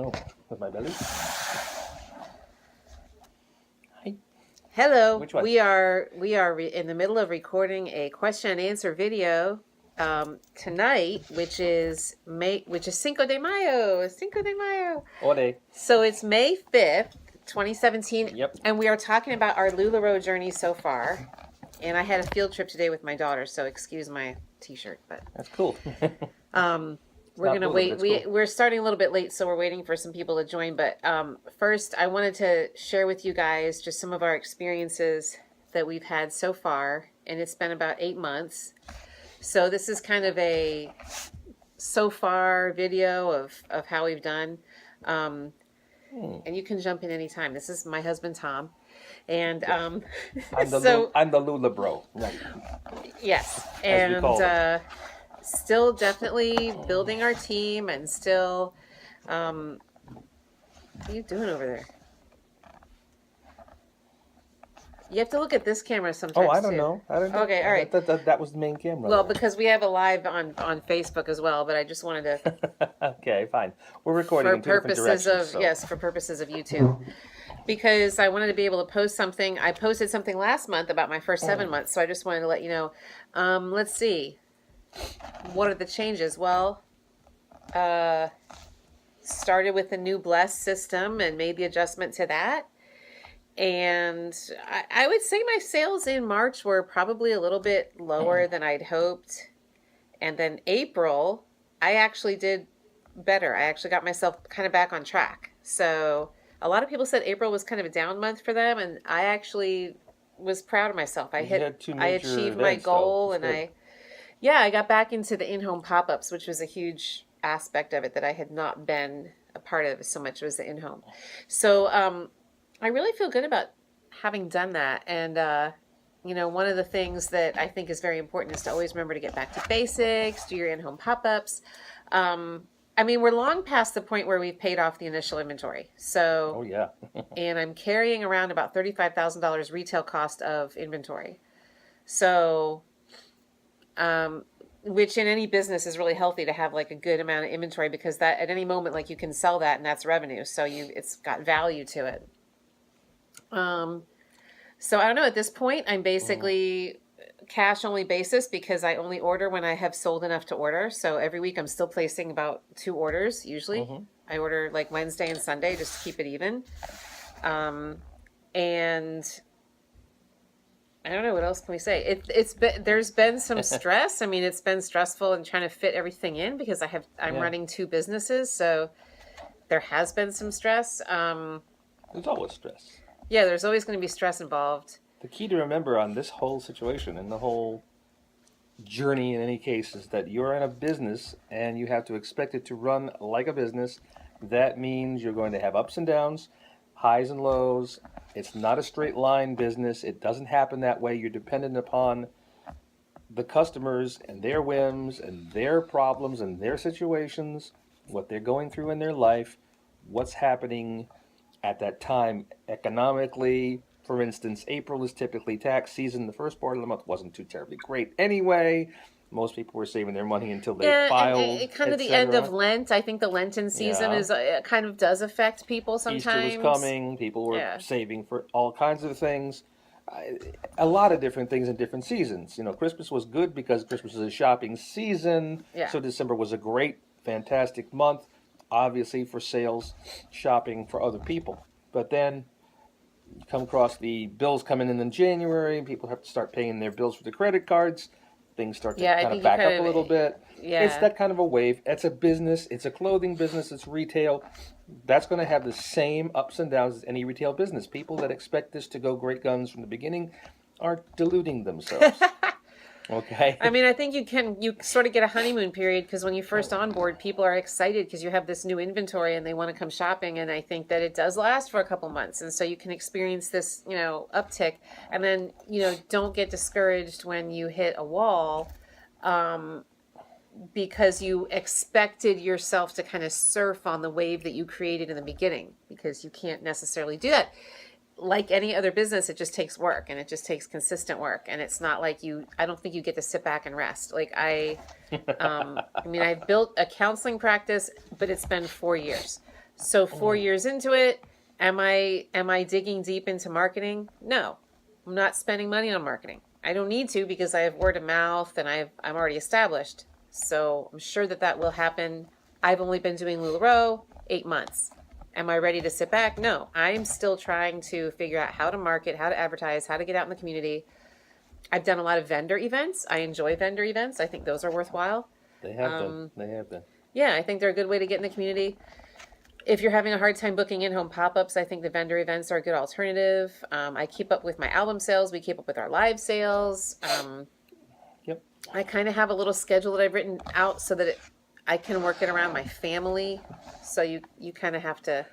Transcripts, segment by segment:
Oh, with my belly? Hi. Hello. Which one? We are in the middle of recording a question and answer video tonight, which is Cinco de Mayo. Cinco de Mayo. Ole. So it's May 5th, 2017. Yep. And we are talking about our LuLaRoe journey so far. And I had a field trip today with my daughter, so excuse my t-shirt, but That's cool. we're gonna cool, wait. but it's cool. We're starting a little bit late, so we're waiting for some people to join. But first, I wanted to share with you guys just some of our experiences that we've had so far, and it's been about 8 months. So this is kind of a so far video of how we've done. And you can jump in anytime. This is my husband Tom, and I'm the so I'm the LuLaRoe. Right. yes, As we and call it. still definitely building our team, and still, what are you doing over there? You have to look at this camera sometimes. Oh, I don't too. know. I don't know. Okay, all right. That was the main camera. Well, because we have a live on Facebook as well, but I just wanted to Okay, fine. We're recording in two different directions. for purposes of YouTube. Because I wanted to be able to post something. I posted something last month about my first 7 months, so I just wanted to let you know. Let's see. What are the changes? Well, started with the new Bless system and made the adjustment to that. And I would say my sales in March were probably a little bit lower than I'd hoped. And then April, I actually did better. I actually got myself kind of back on track. So a lot of people said April was kind of a down month for them, and I actually was proud of myself. I achieved my goal, and I got back into the in-home pop-ups, which was a huge aspect of it that I had not been a part of so much, was the in-home. So I really feel good about having done that. And one of the things that I think is very important is to always remember to get back to basics, do your in-home pop-ups. We're long past the point where we've paid off the initial inventory. So, Oh yeah. and I'm carrying around about $35,000 retail cost of inventory. So, which in any business is really healthy to have like a good amount of inventory, because that at any moment, like, you can sell that and that's revenue. So it's got value to it. So I don't know, at this point, I'm basically cash only basis, because I only order when I have sold enough to order. So every week I'm still placing about 2 orders usually. I order like Wednesday and Sunday just to keep it even. And I don't know, what else can we say? There's been some stress. I mean, it's been stressful in trying to fit everything in, because I'm running 2 businesses, so there has been some stress. There's always stress. Yeah, there's always going to be stress involved. The key to remember on this whole situation and the whole journey in any case is that you're in a business and you have to expect it to run like a business. That means you're going to have ups and downs, highs and lows. It's not a straight line business. It doesn't happen that way. You're dependent upon the customers and their whims and their problems and their situations, what they're going through in their life, what's happening at that time economically. For instance, April is typically tax season. The first part of the month wasn't too terribly great anyway. Most people were saving their money until they filed. And kind of the end of Lent. I think the Lenten season is kind of does affect people sometimes. Easter was coming. People were saving for all kinds of things. A lot of different things in different seasons. Christmas was good because Christmas is a shopping season. Yeah. So December was a great, fantastic month, obviously, for sales, shopping for other people. But then you come across the bills coming in January, and people have to start paying their bills for the credit cards. Things start to kind of back up a little bit. Yeah. It's that kind of a wave. It's a business. It's a clothing business. It's retail. That's going to have the same ups and downs as any retail business. People that expect this to go great guns from the beginning are deluding themselves. Okay. I mean, I think you sort of get a honeymoon period, because when you first onboard, people are excited because you have this new inventory and they want to come shopping. And I think that it does last for a couple months. And so you can experience this, uptick, and then, don't get discouraged when you hit a wall, because you expected yourself to kind of surf on the wave that you created in the beginning, because you can't necessarily do that. Like any other business, it just takes work, and it just takes consistent work. And it's not like I don't think you get to sit back and rest. Like I've built a counseling practice, but it's been 4 years. So 4 years into it, am I digging deep into marketing? No, I'm not spending money on marketing. I don't need to because I have word of mouth and I'm already established. So I'm sure that will happen. I've only been doing LuLaRoe 8 months. Am I ready to sit back? No, I'm still trying to figure out how to market, how to advertise, how to get out in the community. I've done a lot of vendor events. I enjoy vendor events. I think those are worthwhile. They have been. They have been. Yeah, I think they're a good way to get in the community. If you're having a hard time booking in-home pop-ups, I think the vendor events are a good alternative. I keep up with my album sales. We keep up with our live sales. Yep. I kind of have a little schedule that I've written out so that I can work it around my family. So you kind of have to.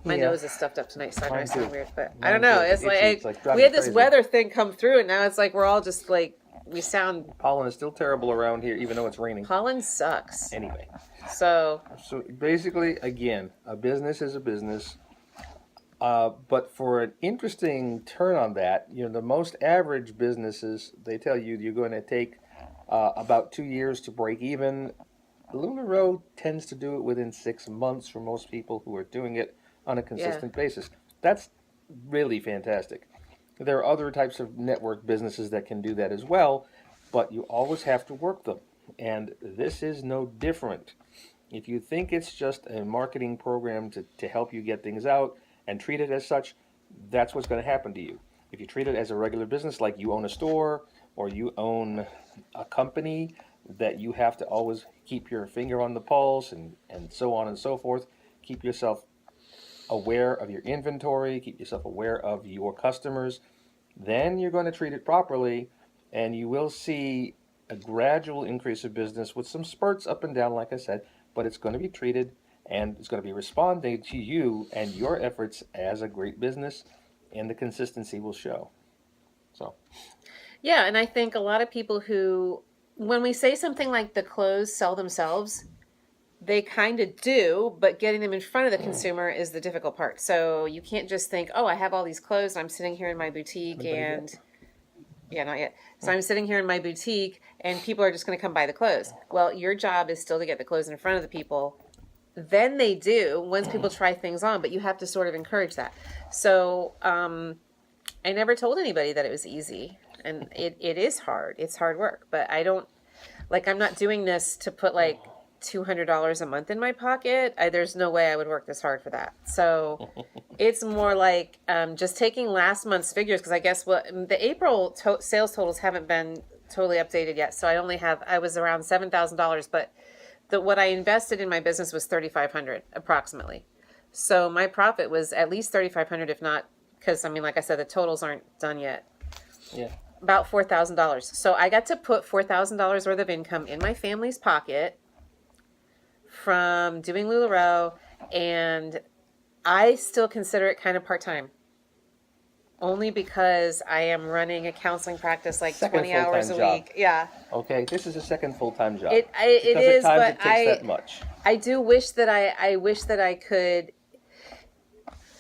My Yeah. nose is stuffed up tonight, so I Mine sound too. weird. But I Mine don't know. too. It's It's like driving we had me this crazy. weather thing come through, and now it's like we're all just like we sound. Pollen is still terrible around here, even though it's raining. Pollen sucks. Anyway, So so basically, again, a business is a business. But for an interesting turn on that, the most average businesses, they tell you you're going to take about 2 years to break even. LuLaRoe tends to do it within 6 months for most people who are doing it on a consistent basis. That's really fantastic. There are other types of network businesses that can do that as well, but you always have to work them. And this is no different. If you think it's just a marketing program to help you get things out and treat it as such, that's what's going to happen to you. If you treat it as a regular business, like you own a store or you own a company that you have to always keep your finger on the pulse and so on and so forth, keep yourself aware of your inventory, keep yourself aware of your customers, then you're going to treat it properly and you will see a gradual increase of business with some spurts up and down, like I said, but it's going to be treated and it's going to be responding to you and your efforts as a great business, and the consistency will show. So, yeah, and I think a lot of people who, when we say something like the clothes sell themselves, they kind of do, but getting them in front of the consumer is the difficult part. So you can't just think, oh, I have all these clothes and I'm sitting here in my boutique and yeah, not yet. So I'm sitting here in my boutique and people are just going to come buy the clothes. Well, your job is still to get the clothes in front of the people. Then they do once people try things on, but you have to sort of encourage that. So I never told anybody that it was easy, and it is hard. It's hard work, but I'm not doing this to put like $200 a month in my pocket. There's no way I would work this hard for that. So it's more like just taking last month's figures, because I guess the April sales totals haven't been totally updated yet. So I was around $7,000, but what I invested in my business was $3,500 approximately. So my profit was at least $3,500, if not, because like I said, the totals aren't done yet. yeah. About $4,000. So I got to put $4,000 worth of income in my family's pocket from doing LuLaRoe, and I still consider it kind of part-time. Only because I am running a counseling practice like Second 20 hours a full-time job. week. Yeah. Okay, this is a second full-time job. It because is, at times but it takes that much. I do wish that I wish that I could.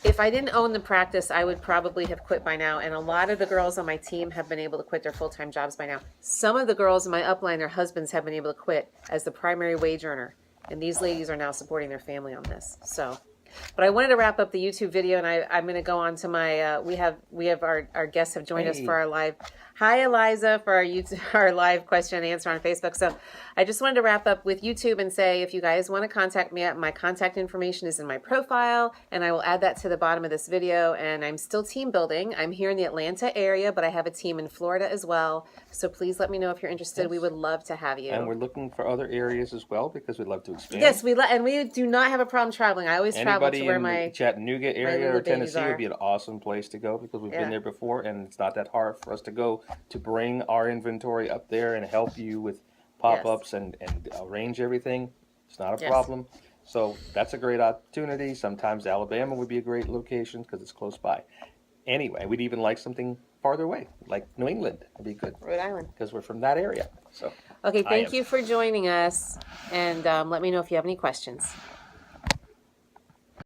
If I didn't own the practice, I would probably have quit by now. And a lot of the girls on my team have been able to quit their full-time jobs by now. Some of the girls in my upline, their husbands have been able to quit as the primary wage earner. And these ladies are now supporting their family on this. So, but I wanted to wrap up the YouTube video, and I'm going to go on to my. We have our guests have joined us for our live. Hi, Eliza, for our live question and answer on Facebook. So I just wanted to wrap up with YouTube and say, if you guys want to contact me, my contact information is in my profile, and I will add that to the bottom of this video. And I'm still team building. I'm here in the Atlanta area, but I have a team in Florida as well. So please let me know if you're interested. Yes. We would love to have you. And we're looking for other areas as well because we'd love to expand. Yes, and we do not have a problem traveling. I always travel to where in my the Chattanooga area little or Tennessee babies are. would be an awesome place to go because we've Yeah. been there before, and it's not that hard for us to go to bring our inventory up there and help you with pop-ups and arrange everything. It's not a Yes. problem. So that's a great opportunity. Sometimes Alabama would be a great location because it's close by. Anyway, we'd even like something farther away, like New England. Would be good Rhode Island. because we're from that area. So Okay, I thank am. you for joining us, and let me know if you have any questions.